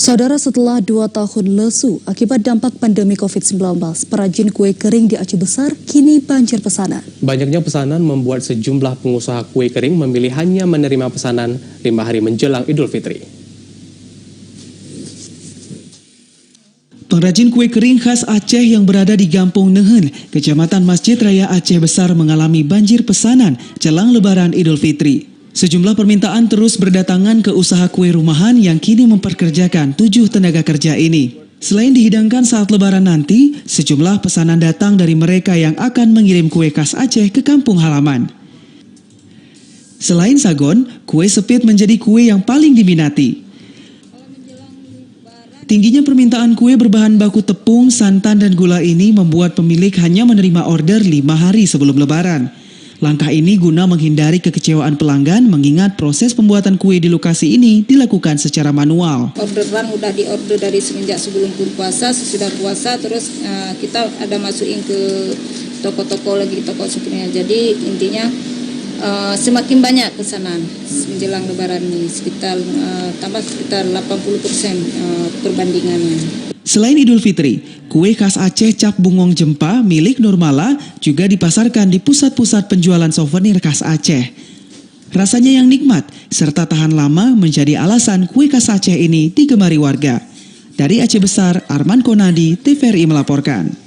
Saudara, setelah 2 tahun lesu akibat dampak pandemi COVID-19, perajin kue kering di Aceh Besar kini banjir pesanan. Banyaknya pesanan membuat sejumlah pengusaha kue kering memilih hanya menerima pesanan 5 hari menjelang Idul Fitri. Pengrajin kue kering khas Aceh yang berada di Gampung Nehen, Kecamatan Masjid Raya Aceh Besar mengalami banjir pesanan jelang Lebaran Idul Fitri. Sejumlah permintaan terus berdatangan ke usaha kue rumahan yang kini memperkerjakan 7 tenaga kerja ini. Selain dihidangkan saat Lebaran nanti, sejumlah pesanan datang dari mereka yang akan mengirim kue khas Aceh ke kampung halaman. Selain sagon, kue sepit menjadi kue yang paling diminati. Tingginya permintaan kue berbahan baku tepung, santan, dan gula ini membuat pemilik hanya menerima order 5 hari sebelum Lebaran. Langkah ini guna menghindari kekecewaan pelanggan mengingat proses pembuatan kue di lokasi ini dilakukan secara manual. Orderan udah diorder dari semenjak sebelum puasa, sesudah puasa, terus kita ada masukin ke toko-toko lagi, toko souvenir. Jadi intinya semakin banyak pesanan menjelang Lebaran ini, tambah sekitar 80% perbandingannya. Selain Idul Fitri, kue khas Aceh Cap Bungong Jempa milik Nurmala juga dipasarkan di pusat-pusat penjualan souvenir khas Aceh. Rasanya yang nikmat serta tahan lama menjadi alasan kue khas Aceh ini digemari warga. Dari Aceh Besar, Arman Konadi, TVRI melaporkan.